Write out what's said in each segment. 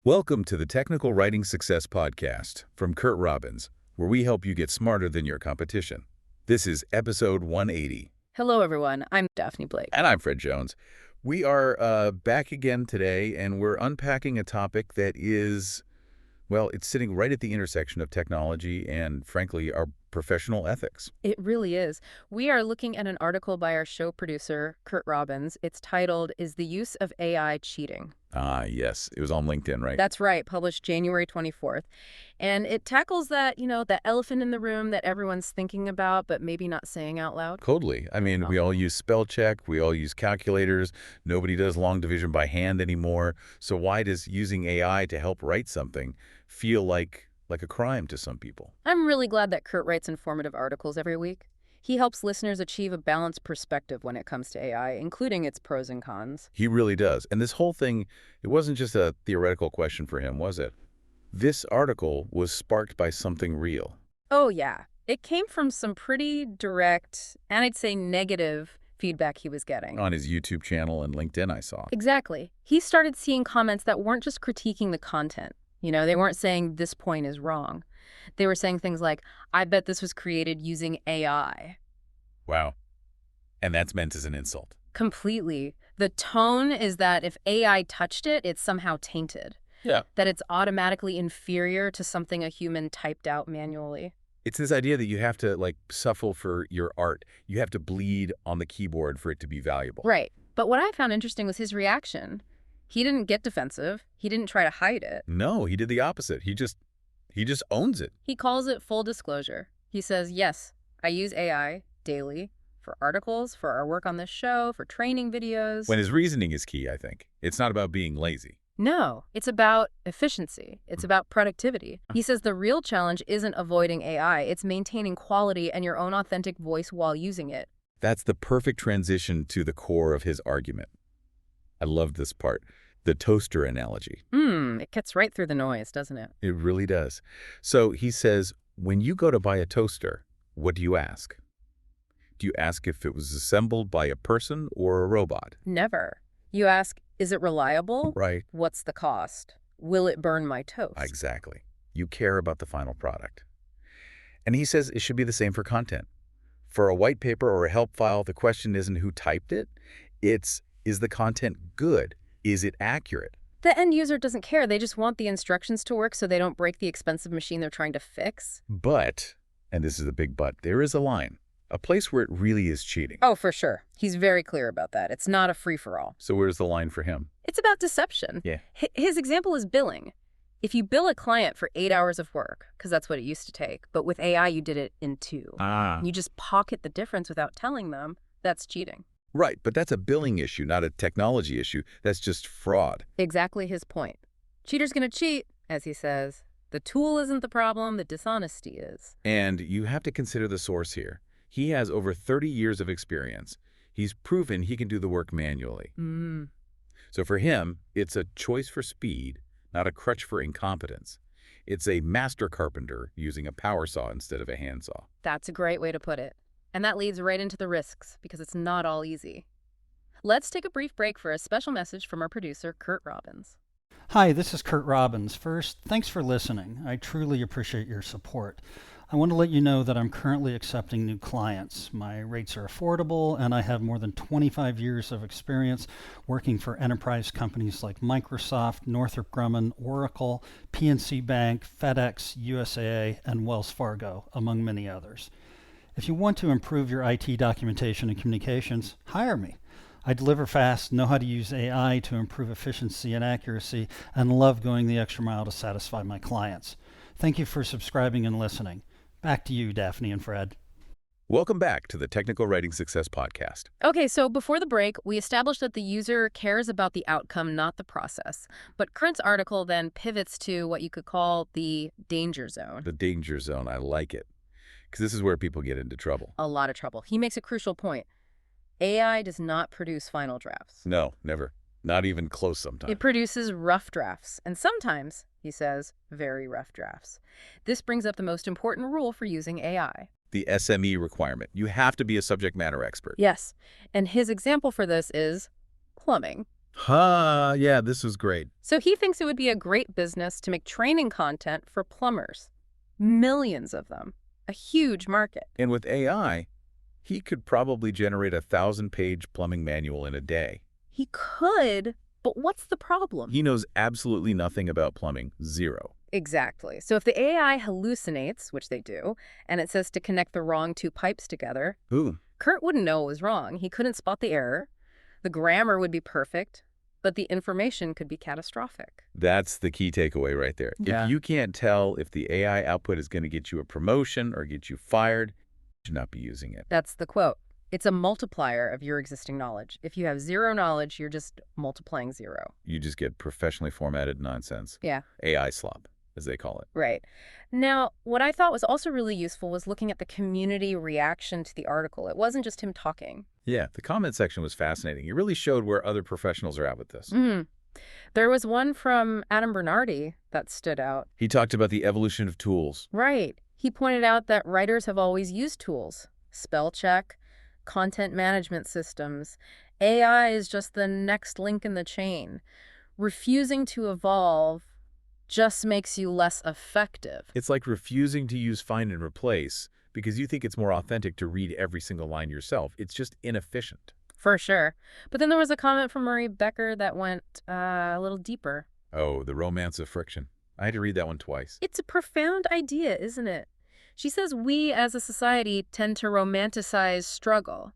Welcome to the Technical Writing Success Podcast from Curt Robbins, where we help you get smarter than your competition. This is episode 180. Hello, everyone. I'm Daphne Blake. And I'm Fred Jones. We are back again today, and we're unpacking a topic that is, well, it's sitting right at the intersection of technology and, frankly, our professional ethics. It really is. We are looking at an article by our show producer, Curt Robbins. It's titled, "Is the Use of AI Cheating?" Ah, yes. It was on LinkedIn, right? That's right, published January 24th. And it tackles that elephant in the room that everyone's thinking about, but maybe not saying out loud. Totally. I mean, we all use spellcheck. We all use calculators. Nobody does long division by hand anymore. So why does using AI to help write something feel like a crime to some people? I'm really glad that Curt writes informative articles every week. He helps listeners achieve a balanced perspective when it comes to AI, including its pros and cons. He really does. And this whole thing, it wasn't just a theoretical question for him, was it? This article was sparked by something real. Oh, yeah. It came from some pretty direct, and I'd say negative, feedback he was getting. On his YouTube channel and LinkedIn, I saw. Exactly. He started seeing comments that weren't just critiquing the content. They weren't saying this point is wrong. They were saying things like, I bet this was created using AI. Wow. And that's meant as an insult. Completely. The tone is that if AI touched it, it's somehow tainted. Yeah. That it's automatically inferior to something a human typed out manually. It's this idea that you have to, suffer for your art. You have to bleed on the keyboard for it to be valuable. Right. But what I found interesting was his reaction. He didn't get defensive. He didn't try to hide it. No, he did the opposite. He just owns it. He calls it full disclosure. He says, yes, I use AI daily for articles, for our work on this show, for training videos. When his reasoning is key, I think. It's not about being lazy. No, it's about efficiency. It's about productivity. He says the real challenge isn't avoiding AI. It's maintaining quality and your own authentic voice while using it. That's the perfect transition to the core of his argument. I love this part. The toaster analogy. It cuts right through the noise, doesn't it? It really does. So he says, when you go to buy a toaster, what do you ask? Do you ask if it was assembled by a person or a robot? Never. You ask, is it reliable? Right. What's the cost? Will it burn my toast? Exactly. You care about the final product. And he says it should be the same for content. For a white paper or a help file, the question isn't who typed it. It's, is the content good? Is it accurate? The end user doesn't care. They just want the instructions to work so they don't break the expensive machine they're trying to fix. But, and this is a big but, there is a line. A place where it really is cheating. Oh, for sure. He's very clear about that. It's not a free-for-all. So where's the line for him? It's about deception. Yeah. His example is billing. If you bill a client for 8 hours of work, because that's what it used to take, but with AI you did it in 2. You just pocket the difference without telling them, that's cheating. Right, but that's a billing issue, not a technology issue. That's just fraud. Exactly his point. Cheater's going to cheat, as he says. The tool isn't the problem, the dishonesty is. And you have to consider the source here. He has over 30 years of experience. He's proven he can do the work manually. So for him, it's a choice for speed, not a crutch for incompetence. It's a master carpenter using a power saw instead of a handsaw. That's a great way to put it. And that leads right into the risks, because it's not all easy. Let's take a brief break for a special message from our producer, Curt Robbins. Hi, this is Curt Robbins. First, thanks for listening. I truly appreciate your support. I want to let you know that I'm currently accepting new clients. My rates are affordable, and I have more than 25 years of experience working for enterprise companies like Microsoft, Northrop Grumman, Oracle, PNC Bank, FedEx, USAA, and Wells Fargo, among many others. If you want to improve your IT documentation and communications, hire me. I deliver fast, know how to use AI to improve efficiency and accuracy, and love going the extra mile to satisfy my clients. Thank you for subscribing and listening. Back to you, Daphne and Fred. Welcome back to the Technical Writing Success Podcast. Okay, so before the break, we established that the user cares about the outcome, not the process. But Curt's article then pivots to what you could call the danger zone. The danger zone, I like it. Because this is where people get into trouble. A lot of trouble. He makes a crucial point. AI does not produce final drafts. No, never. Not even close sometimes. It produces rough drafts, and sometimes, he says, very rough drafts. This brings up the most important rule for using AI. The SME requirement. You have to be a subject matter expert. Yes, and his example for this is plumbing. Yeah, this was great. So he thinks it would be a great business to make training content for plumbers. Millions of them. A huge market. And with AI, he could probably generate a 1,000-page plumbing manual in a day. He could, but what's the problem? He knows absolutely nothing about plumbing. Zero. Exactly. So if the AI hallucinates, which they do, and it says to connect the wrong two pipes together, Ooh. Curt wouldn't know it was wrong. He couldn't spot the error. The grammar would be perfect, but the information could be catastrophic. That's the key takeaway right there. Yeah. If you can't tell if the AI output is going to get you a promotion or get you fired, you should not be using it. That's the quote. It's a multiplier of your existing knowledge. If you have zero knowledge, you're just multiplying zero. You just get professionally formatted nonsense. Yeah. AI slop, as they call it. Right. Now, what I thought was also really useful was looking at the community reaction to the article. It wasn't just him talking. Yeah, the comment section was fascinating. It really showed where other professionals are at with this. There was one from Adam Bernardi that stood out. He talked about the evolution of tools. Right. He pointed out that writers have always used tools. Spellcheck, content management systems. AI is just the next link in the chain. Refusing to evolve just makes you less effective. It's like refusing to use find and replace because you think it's more authentic to read every single line yourself. It's just inefficient. For sure. But then there was a comment from Marie Becker that went a little deeper. Oh, the romance of friction. I had to read that one twice. It's a profound idea, isn't it? She says we as a society tend to romanticize struggle.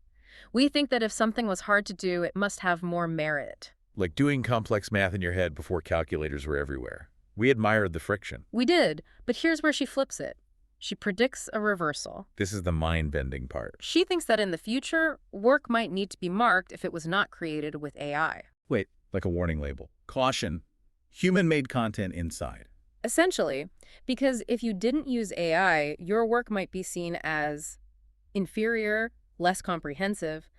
We think that if something was hard to do, it must have more merit. Like doing complex math in your head before calculators were everywhere. We admired the friction. We did, but here's where she flips it. She predicts a reversal. This is the mind-bending part. She thinks that in the future, work might need to be marked if it was not created with AI. Wait, like a warning label. Caution, human-made content inside. Essentially, because if you didn't use AI, your work might be seen as inferior, less comprehensive.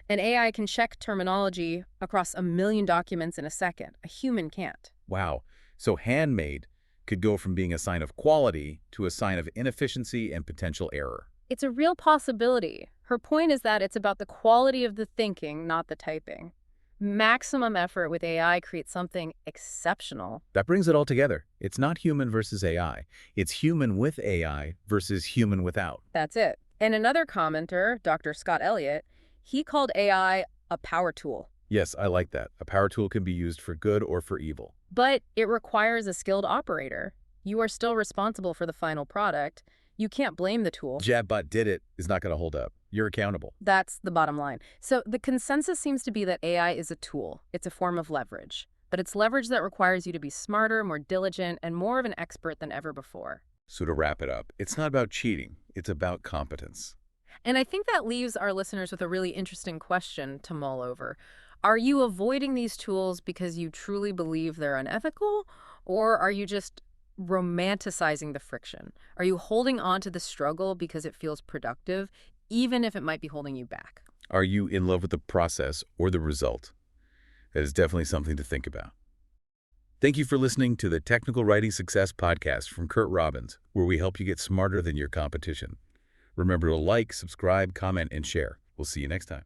An AI can check terminology across 1 million documents in a second. A human can't. Wow. So handmade could go from being a sign of quality to a sign of inefficiency and potential error. It's a real possibility. Her point is that it's about the quality of the thinking, not the typing. Maximum effort with AI creates something exceptional. That brings it all together. It's not human versus AI. It's human with AI versus human without. That's it. And another commenter, Dr. Scott Elliott, he called AI a power tool. Yes, I like that. A power tool can be used for good or for evil. But it requires a skilled operator. You are still responsible for the final product. You can't blame the tool. Jabbot did it is not going to hold up. You're accountable. That's the bottom line. So the consensus seems to be that AI is a tool. It's a form of leverage. But it's leverage that requires you to be smarter, more diligent, and more of an expert than ever before. So to wrap it up, it's not about cheating. It's about competence. And I think that leaves our listeners with a really interesting question to mull over. Are you avoiding these tools because you truly believe they're unethical, or are you just romanticizing the friction? Are you holding on to the struggle because it feels productive, even if it might be holding you back? Are you in love with the process or the result? That is definitely something to think about. Thank you for listening to the Technical Writing Success Podcast from Curt Robbins, where we help you get smarter than your competition. Remember to like, subscribe, comment, and share. We'll see you next time.